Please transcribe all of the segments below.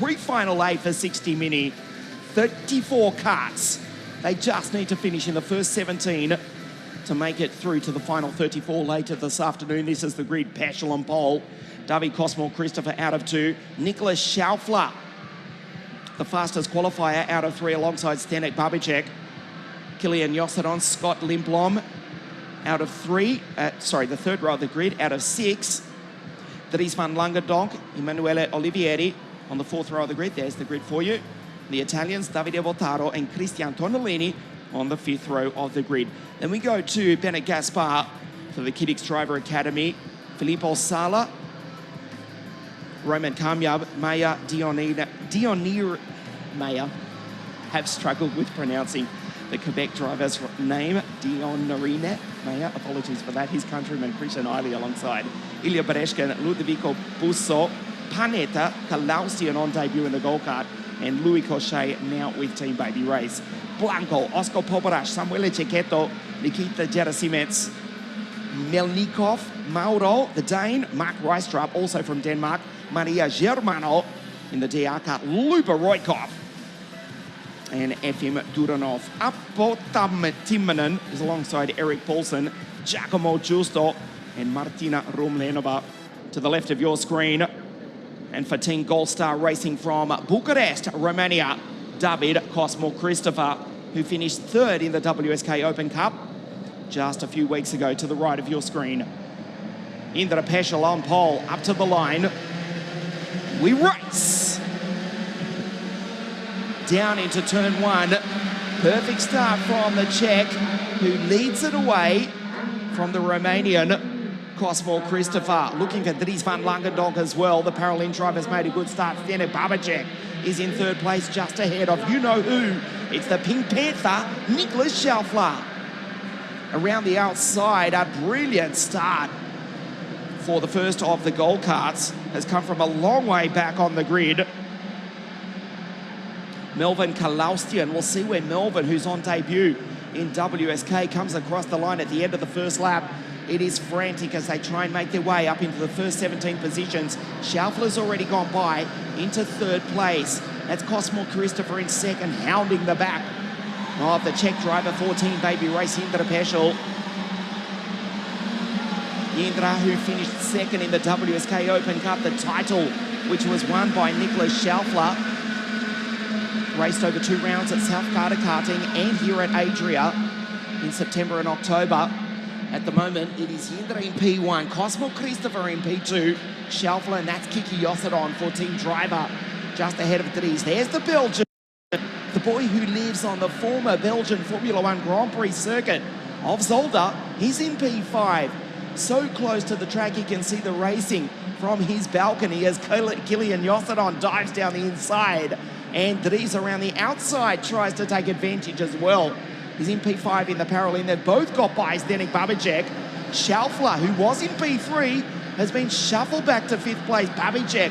Pre-final A for 60 Mini. 34 karts. They just need to finish in the first 17 to make it through to the final 34 later this afternoon. This is the grid. Peschel on pole. David COSMA-CRISTOFOR out of 2. Nicholas Schaufler, the fastest qualifier, out of 3 alongside Zdeněk Babicek. Kilian Josselon, Scott Lindblom out of 3. The third row of the grid out of 6. Dries van Langendonk, Emanuele Olivieri on the 4th row of the grid. There's the grid for you. The Italians, Davide Bottaro and Cristian Tonellini on the 5th row of the grid. Then we go to Bennett Gaspar for the Kiddix Driver Academy. Filippo Sala, Roman Kamyab, Maya Dionir Maya have struggled with pronouncing the Quebec driver's name, Dionorine Maya. Apologies for that. His countryman Christian Eiley alongside Ilya Bereshkin, Ludovico Busso, Panetta, Kalaustian on debut in the go-kart, and Louis Cochet now with Team Baby Race. Blanco, Oscar Poporash, Samuele Cecchetto, Nikita Gerasimets, Melnikov, Mauro, the Dane, Mark Reistrup, also from Denmark, Maria Germano in the DR kart, Lupa Roykov, and Efim Duranov. Appo Timminen is alongside Eric Paulson, Giacomo Giusto, and Martina Rumlenova to the left of your screen. And for Team Gold Star Racing from Bucharest, Romania, David COSMA-CRISTOFOR, who finished 3rd in the WSK Open Cup just a few weeks ago to the right of your screen. Indra Peschel on pole, up to the line. We race! Down into turn 1. Perfect start from the Czech, who leads it away from the Romanian COSMA-CRISTOFOR. Looking for Dries van Langendonk as well. The Paralympic driver's made a good start. Zdeněk Babicek is in 3rd place, just ahead of you-know-who. It's the Pink Panther, Nicholas Schaufler. Around the outside, a brilliant start for the first of the gold karts. Has come from a long way back on the grid. Melvin Kalaustian, we'll see where Melvin, who's on debut in WSK, comes across the line at the end of the first lap. It is frantic as they try and make their way up into the first 17 positions. Schaufler's already gone by into 3rd place. That's COSMA-CRISTOFOR in 2nd, hounding the back of the Czech driver, 14 Baby Race, Indra Peschel. Indra, who finished 2nd in the WSK Open Cup, the title which was won by Nicholas Schaufler. Raced over 2 rounds at South Carter Karting and here at Adria in September and October. At the moment, it is Indra in P1, COSMA-CRISTOFOR in P2, Schaufler, and that's Kiki Josselon for Team Driver, just ahead of Dries. There's the Belgian, the boy who lives on the former Belgian Formula 1 Grand Prix circuit of Zolder. He's in P5, so close to the track he can see the racing from his balcony as Kilian Josselon dives down the inside, and Dries around the outside tries to take advantage as well. He's in P5 in the Paralympic. They've both got by Zdeněk Babicek. Schaufler, who was in P3, has been shuffled back to 5th place. Babicek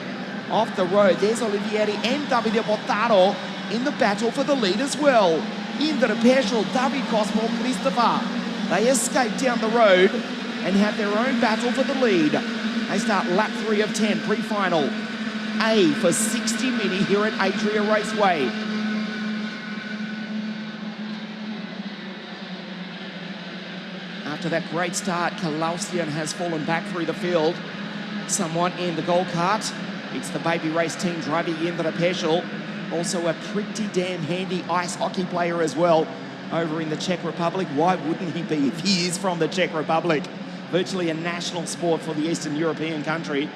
off the road. There's Olivieri and Davide Bottaro in the battle for the lead as well. Indra Peschel, David COSMA-CRISTOFOR. They escape down the road and have their own battle for the lead. They start lap 3 of 10, pre-final A for 60 Mini here at Adria Raceway. After that great start, Kalaustian has fallen back through the field somewhat in the gold kart. It's the Baby Race team driver, Indra Peschel, also a pretty damn handy ice hockey player as well over in the Czech Republic. Why wouldn't he be if he is from the Czech Republic? Virtually a national sport for the Eastern European country.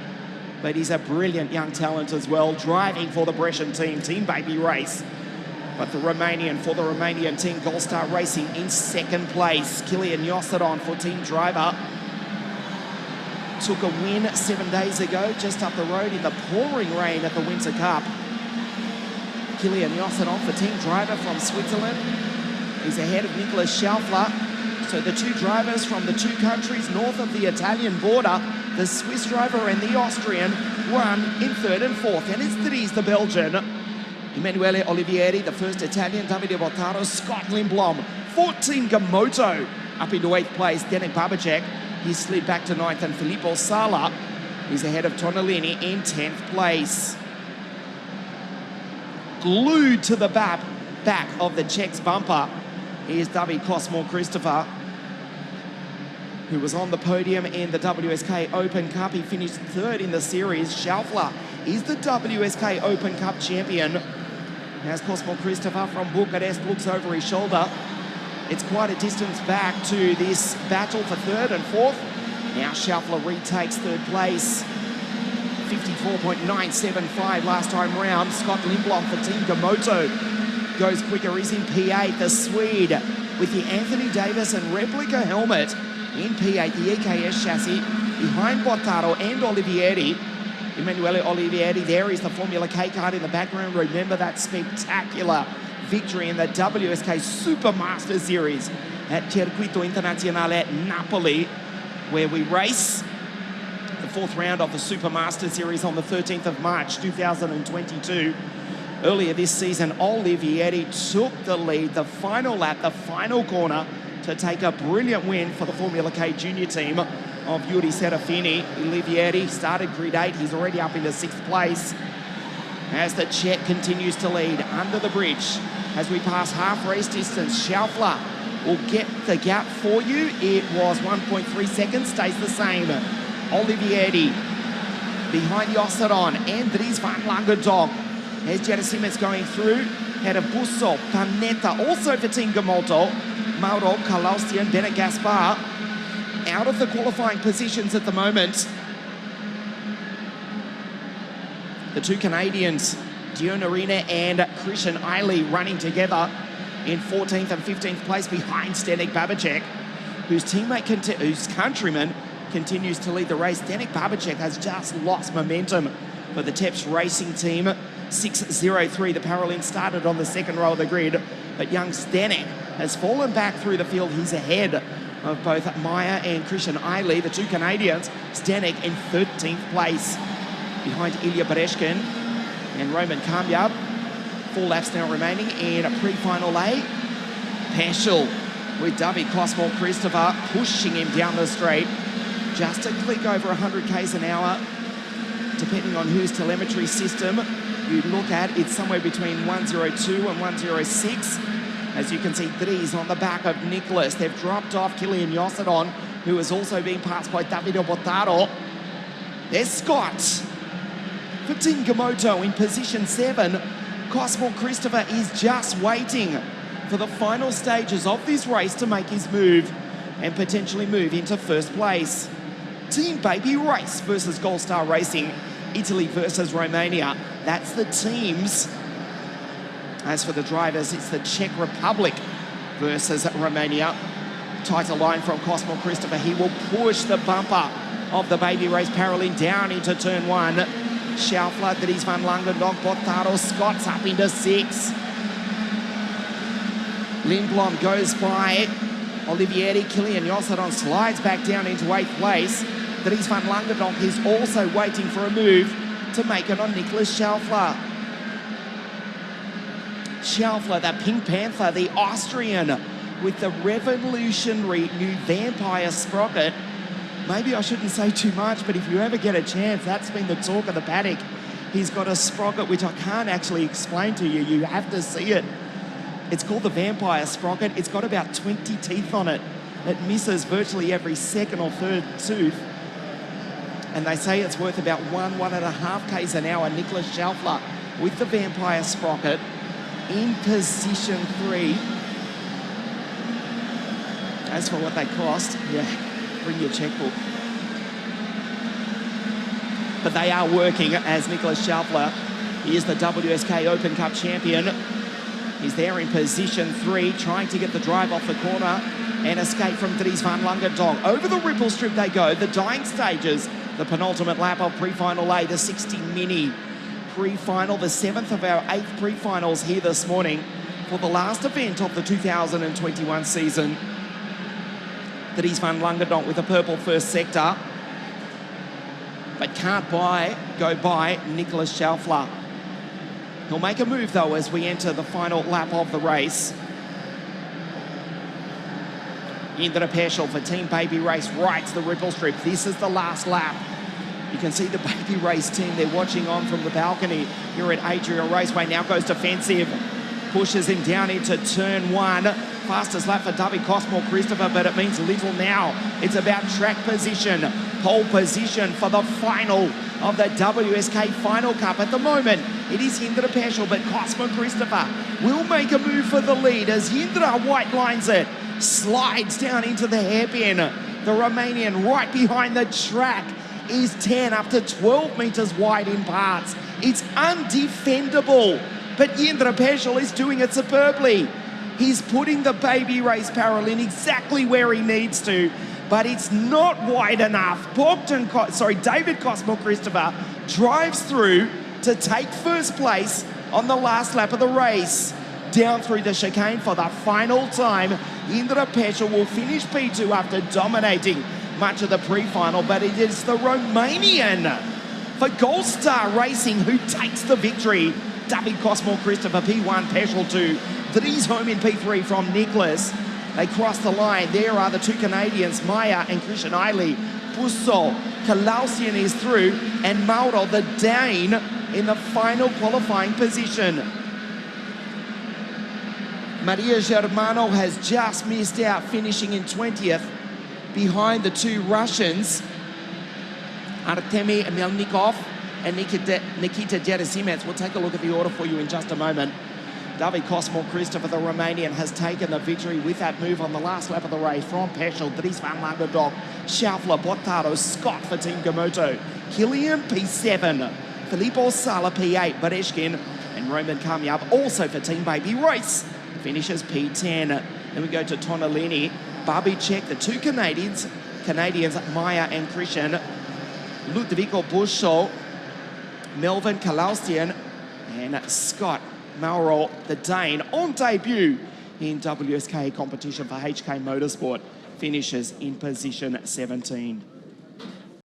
But he's a brilliant young talent as well, driving for the Brescian team, Team Baby Race. But for the Romanian team, Gold Star Racing in 2nd place. Kilian Josselon for Team Driver. Took a win 7 days ago, just up the road in the pouring rain at the Winter Cup. Kilian Josselon for Team Driver from Switzerland. He's ahead of Nicholas Schaufler. So the 2 drivers from the 2 countries north of the Italian border, the Swiss driver and the Austrian, won in 3rd and 4th. And it's Dries, the Belgian. Emanuele Olivieri, the first Italian, Davide Bottaro, Scott Lindblom, 14 Gamoto, up into 8th place, Zdeněk Babicek, he slid back to 9th, and Filippo Sala is ahead of Tonellini in 10th place. glued to the back of the Czech's bumper. Here's COSMA-CRISTOFOR, who was on the podium in the WSK Open Cup. He finished third in the series. Schaufler is the WSK Open Cup champion. As COSMA-CRISTOFOR from Bucharest looks over his shoulder, it's quite a distance back to this battle for third and fourth. Now Schaufler retakes third place. 54.975 last time round. Scott Lindblom for Team Gamoto goes quicker. He's in P8. The Swede with the Anthony Davis and replica helmet in P8. The EKS chassis behind Bottaro and Olivieri. Emanuele Olivieri, there is the Formula K KART in the background. Remember that spectacular victory in the WSK Supermaster Series at Circuito Internazionale Napoli, where we race the fourth round of the Supermaster Series on the 13th of March 2022. Earlier this season, Olivieri took the lead, the final lap, the final corner, to take a brilliant win for the Formula K junior team of Yuri Serafini. Olivieri started grid 8, he's already up into 6th place as the Czech continues to lead under the bridge. As we pass half race distance, Schaufler will get the gap for you. It was 1.3 seconds, stays the same. Olivieri behind Josseron and Dries van Langendonk. There's Gerasimets going through. Head of Busso, Panetta, also for Team Gamoto. Mauro Kalaustian, Bennett Gaspar out of the qualifying positions at the moment. The two Canadians, Dion Arena and Christian Eiley, running together in 14th and 15th place behind Zdeněk Babicek, whose countryman continues to lead the race. Zdeněk Babicek has just lost momentum for the Teps racing team. 6.03, the Paralympics started on the second row of the grid, but young Zdeněk has fallen back through the field. He's ahead of both Maya and Christian Eiley, the two Canadians. Zdeněk in 13th place behind Ilya Bereshkin and Roman Kamyab. 4 laps now remaining in pre-final A. Peschel with COSMA-CRISTOFOR pushing him down the straight. Just a click over 100 k's an hour, depending on whose telemetry system you look at. It's somewhere between 102 and 106. As you can see, Dries on the back of Nicholas. They've dropped off Kilian Josseron, who is also being passed by Davide Bottaro. There's Scott for Team Gamoto in position 7. COSMA-CRISTOFOR is just waiting for the final stages of this race to make his move and potentially move into first place. Team Baby Race versus Gold Star Racing. Italy versus Romania. That's the teams. As for the drivers, it's the Czech Republic versus Romania. Tighter line from COSMA-CRISTOFOR. He will push the bumper of the Baby Race Paralympic down into turn 1. Schaufler, Dries van Langendonk, Bottaro, Scott's up into 6. Lindblom goes by Olivieri. Kilian Josseron slides back down into 8th place. Dries van Langendonk is also waiting for a move to make it on Nicholas Schaufler. Schaufler, the Pink Panther, the Austrian, with the revolutionary new Vampire sprocket. Maybe I shouldn't say too much, but if you ever get a chance, that's been the talk of the paddock. He's got a sprocket which I can't actually explain to you. You have to see it. It's called the Vampire sprocket. It's got about 20 teeth on it. It misses virtually every second or third tooth. And they say it's worth about 1.5 k's an hour. Nicholas Schaufler with the Vampire sprocket in position 3. As for what they cost, yeah, bring your checkbook. But they are working as Nicholas Schaufler. He is the WSK Open Cup champion. He's there in position 3, trying to get the drive off the corner and escape from Dries van Langendonk. Over the ripple strip they go, the dying stages, the penultimate lap of pre-final A, the 60 Mini pre-final, the 7th of our 8th pre-finals here this morning for the last event of the 2021 season. Dries van Langendonk with a purple first sector, but can't go by Nicholas Schaufler. He'll make a move though as we enter the final lap of the race. Indra Peschel for Team Baby Race right to the ripple strip. This is the last lap. You can see the Baby Race team, they're watching on from the balcony here at Adria. Raceway now goes defensive, pushes him down into turn 1. Fastest lap for COSMA-CRISTOFOR, but it means little now. It's about track position, pole position for the final of the WSK Final Cup. At the moment, it is Hindra Peschel, but COSMA-CRISTOFOR will make a move for the lead as Hindra white lines it, slides down into the hairpin. The Romanian right behind the track is 10 up to 12 metres wide in parts. It's undefendable, but Hindra Peschel is doing it superbly. He's putting the baby race barrel in exactly where he needs to, but it's not wide enough. David COSMA-CRISTOFOR drives through to take first place on the last lap of the race. Down through the chicane for the final time. Hindra Peschel will finish P2 after dominating much of the pre-final, but it is the Romanian for Gold Star Racing who takes the victory. David COSMA-CRISTOFOR P1, Peschel 2. Dries home in P3 from Nicholas. They cross the line. There are the two Canadians, Maya and Christian Eiley. Pusso, Kalausian is through, and Mauro, the Dane, in the final qualifying position. Maria Germano has just missed out, finishing in 20th behind the two Russians, Artemy Melnikov and Nikita Gerasimets. We'll take a look at the order for you in just a moment. David COSMA-CRISTOFOR, the Romanian, has taken the victory with that move on the last lap of the race from Peschel, Dries van Langendorp, Schaufler, Bottaro, Scott for Team Gamoto, Killian P7, Filippo Sala P8, Bereshkin and Roman Kamyab also for Team Baby Race. Finishes P10. Then we go to Tonolini, Babicek, the two Canadians, Maya and Christian, Ludovico Busho, Melvin Kalaustian, and Scott Mauro, the Dane, on debut in WSK competition for HK Motorsport, finishes in position 17.